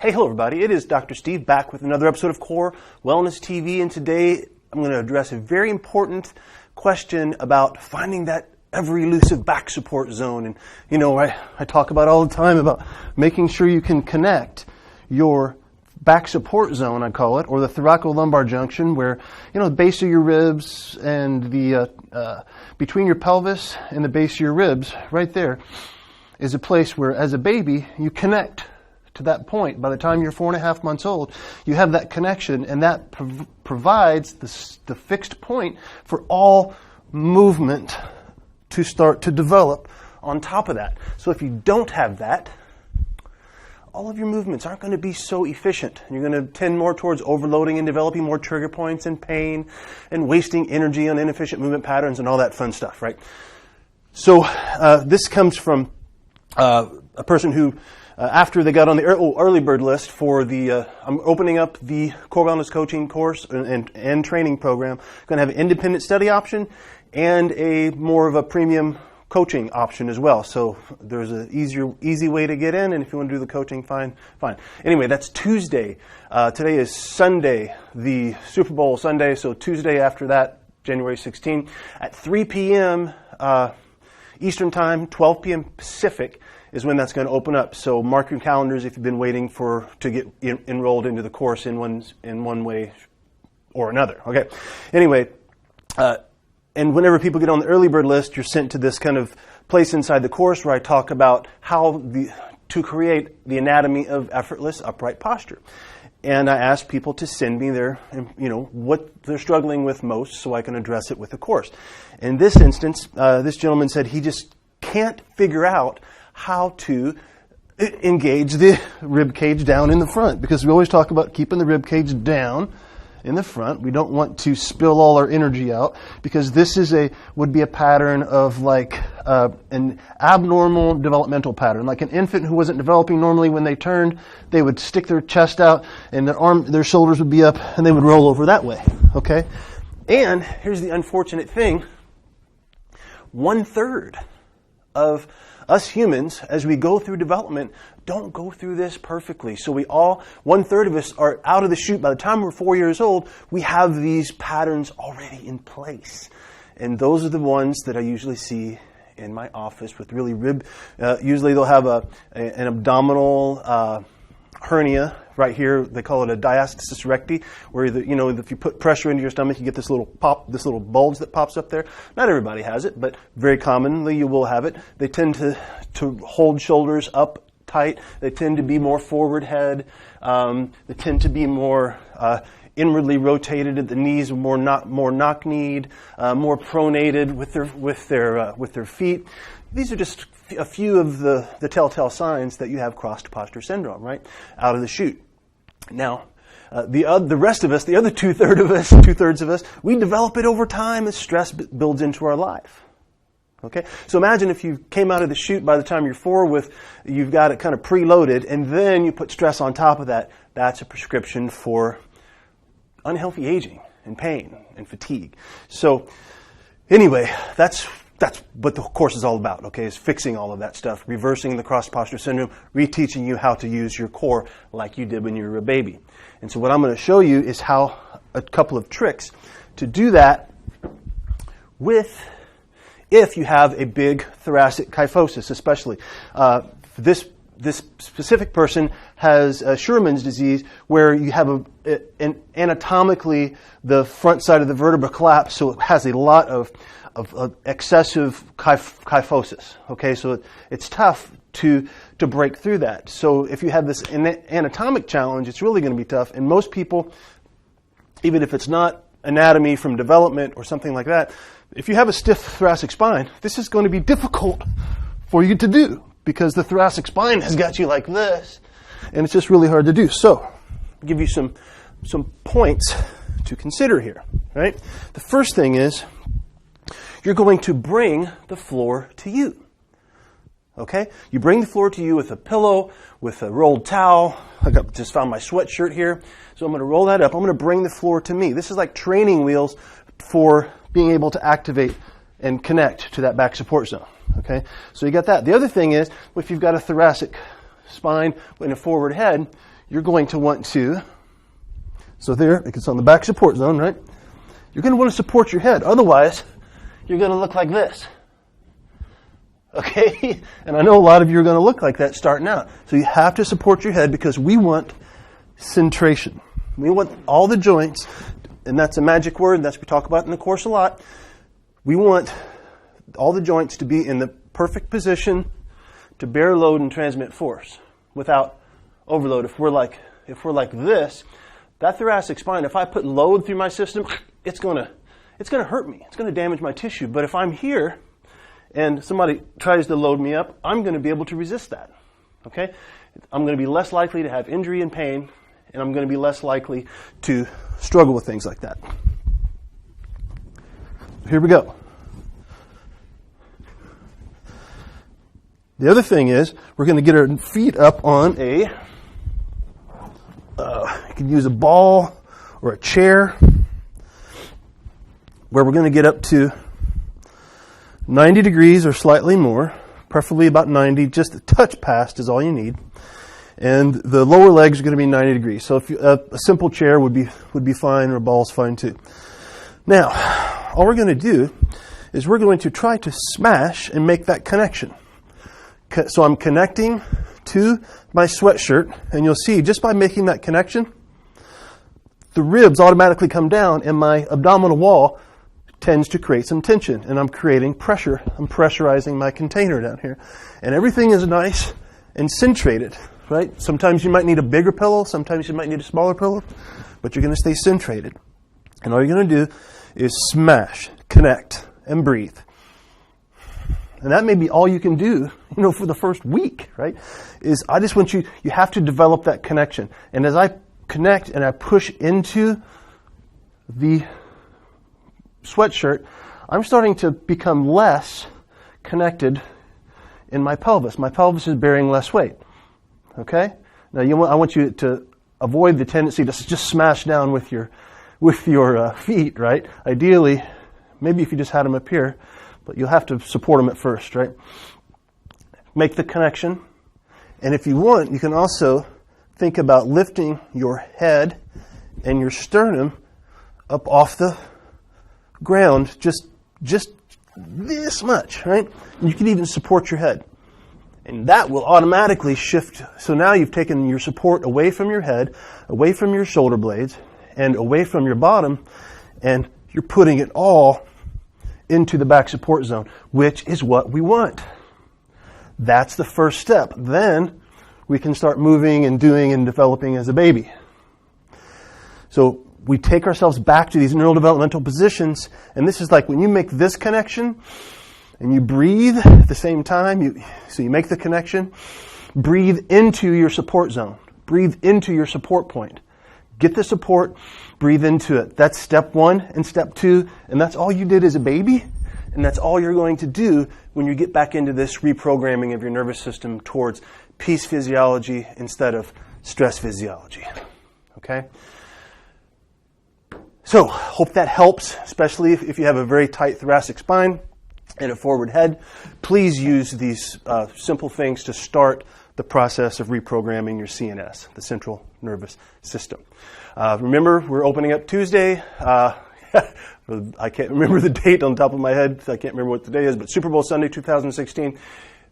Hey, hello everybody. It is Dr. Steve back with another episode of Core Wellness TV, and today I'm going to address a very important question about finding that ever-elusive back support zone. And I talk about all the time about making sure you can connect your back support zone, I call it, or the thoracolumbar junction, where the base of your ribs and the between your pelvis and the base of your ribs, right there, is a place where, as a baby, you connect to that point. By the time you're 4.5 months old, you have that connection, and that provides the fixed point for all movement to start to develop on top of that. So if you don't have that, all of your movements aren't going to be so efficient. You're going to tend more towards overloading and developing more trigger points and pain and wasting energy on inefficient movement patterns and all that fun stuff, right? So this comes from a person who, after they got on the early bird list for the, I'm opening up the Core Wellness Coaching course and training program. Going to have an independent study option and a more of a premium coaching option as well. So there's an easy way to get in, and if you want to do the coaching, fine. Anyway, that's Tuesday. Today is Sunday, the Super Bowl Sunday, so Tuesday after that, January 16th, at 3 p.m. Eastern Time, 12 p.m. Pacific, is when that's going to open up. So mark your calendars if you've been waiting to get enrolled into the course in one way or another. Okay. Anyway, and whenever people get on the early bird list, you're sent to this kind of place inside the course where I talk about how to create the anatomy of effortless upright posture. And I ask people to send me their, what they're struggling with most, so I can address it with the course. In this instance, this gentleman said he just can't figure out how to engage the rib cage down in the front, because we always talk about keeping the rib cage down in the front. We don't want to spill all our energy out, because this would be a pattern of an abnormal developmental pattern. Like an infant who wasn't developing normally, when they turned, they would stick their chest out and their shoulders would be up and they would roll over that way. Okay? And here's the unfortunate thing. 1/3 of us humans, as we go through development, don't go through this perfectly. So 1/3 of us are out of the chute. By the time we're 4 years old, we have these patterns already in place. And those are the ones that I usually see in my office with really usually they'll have an abdominal hernia right here. They call it a diastasis recti, where if you put pressure into your stomach, you get this little bulge that pops up there. Not everybody has it, but very commonly you will have it. They tend to hold shoulders up tight. They tend to be more forward head. They tend to be more inwardly rotated at the knees, more knock-kneed, more pronated with their feet. These are just a few of the telltale signs that you have crossed posture syndrome, right? Out of the chute. Now, the rest of us, the other 2/3 of us, we develop it over time as stress builds into our life. Okay? So imagine if you came out of the chute by the time you're 4 you've got it kind of preloaded, and then you put stress on top of that. That's a prescription for unhealthy aging and pain and fatigue. So anyway, that's what the course is all about, okay, is fixing all of that stuff, reversing the cross posture syndrome, reteaching you how to use your core like you did when you were a baby. And so what I'm going to show you is how a couple of tricks to do that if you have a big thoracic kyphosis, especially. This specific person has Scheuermann's disease, where you have anatomically the front side of the vertebra collapse, so it has a lot of excessive kyphosis. Okay, so it's tough to break through that. So if you have this anatomic challenge, it's really going to be tough. And most people, even if it's not anatomy from development or something like that, if you have a stiff thoracic spine, this is going to be difficult for you to do, because the thoracic spine has got you like this, and it's just really hard to do. So, I'll give you some points to consider here, right? The first thing is, you're going to bring the floor to you. Okay? You bring the floor to you with a pillow, with a rolled towel. I just found my sweatshirt here. So I'm going to roll that up. I'm going to bring the floor to me. This is like training wheels for being able to activate and connect to that back support zone. Okay? So you got that. The other thing is, if you've got a thoracic spine and a forward head, you're going to want to, so there, it's on the back support zone, right? You're going to want to support your head. Otherwise, you're going to look like this. Okay? And I know a lot of you are going to look like that starting out. So you have to support your head because we want centration. We want all the joints, and that's a magic word, that's what we talk about in the course a lot. We want all the joints to be in the perfect position to bear load and transmit force without overload. If we're like this, that thoracic spine, if I put load through my system, it's going to hurt me. It's going to damage my tissue. But if I'm here and somebody tries to load me up, I'm going to be able to resist that. Okay? I'm going to be less likely to have injury and pain, and I'm going to be less likely to struggle with things like that. Here we go. The other thing is, we're going to get our feet up on you can use a ball or a chair, where we're going to get up to 90 degrees or slightly more, preferably about 90, just a touch past is all you need. And the lower legs are going to be 90 degrees. So if a simple chair would be fine, or a ball's fine too. Now, all we're going to do is we're going to try to smash and make that connection. So I'm connecting to my sweatshirt, and you'll see just by making that connection, the ribs automatically come down, and my abdominal wall tends to create some tension, and I'm creating pressure. I'm pressurizing my container down here. And everything is nice and centrated, right? Sometimes you might need a bigger pillow, sometimes you might need a smaller pillow, but you're going to stay centrated. And all you're going to do is smash, connect, and breathe. And that may be all you can do, for the first week, right? Is I just want you have to develop that connection. And as I connect and I push into the sweatshirt, I'm starting to become less connected in my pelvis. My pelvis is bearing less weight. Okay? Now I want you to avoid the tendency to just smash down with your feet, right? Ideally, maybe if you just had them up here, but you'll have to support them at first, right? Make the connection. And if you want, you can also think about lifting your head and your sternum up off the ground just this much, right? And you can even support your head. And that will automatically shift. So now you've taken your support away from your head, away from your shoulder blades, and away from your bottom, and you're putting it all into the back support zone, which is what we want. That's the first step. Then we can start moving and doing and developing as a baby. So we take ourselves back to these neurodevelopmental positions, and this is like when you make this connection and you breathe at the same time, so you make the connection, breathe into your support zone. Breathe into your support point. Get the support, breathe into it. That's step 1 and step 2, and that's all you did as a baby, and that's all you're going to do when you get back into this reprogramming of your nervous system towards peace physiology instead of stress physiology. Okay? So, hope that helps, especially if you have a very tight thoracic spine and a forward head. Please use these simple things to start the process of reprogramming your CNS, the central nervous system. Remember, we're opening up Tuesday. I can't remember the date on top of my head. I can't remember what the day is, but Super Bowl Sunday 2016.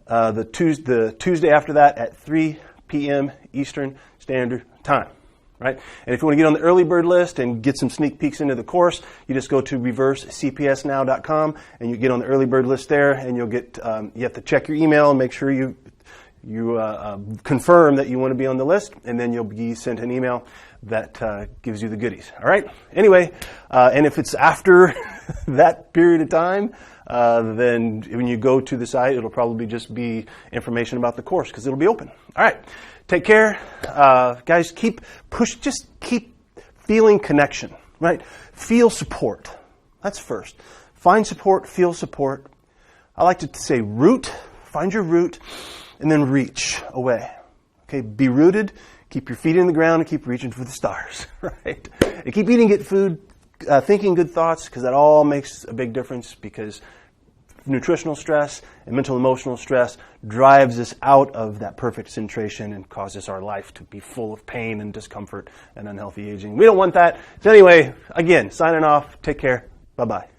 The Tuesday after that at 3 p.m. Eastern Standard Time. Right? And if you want to get on the early bird list and get some sneak peeks into the course, you just go to reversecpsnow.com and you get on the early bird list there, and you'll get you have to check your email and make sure you confirm that you want to be on the list, and then you'll be sent an email that gives you the goodies. All right? Anyway, and if it's after that period of time, then when you go to the site, it'll probably just be information about the course because it'll be open. All right. Take care. Guys, just keep feeling connection, right? Feel support. That's first. Find support, feel support. I like to say root, find your root, and then reach away. Okay, be rooted, keep your feet in the ground, and keep reaching for the stars, right? And keep eating good food, thinking good thoughts, because that all makes a big difference, because nutritional stress and mental emotional stress drives us out of that perfect centration and causes our life to be full of pain and discomfort and unhealthy aging. We don't want that. So anyway, again, signing off. Take care. Bye-bye.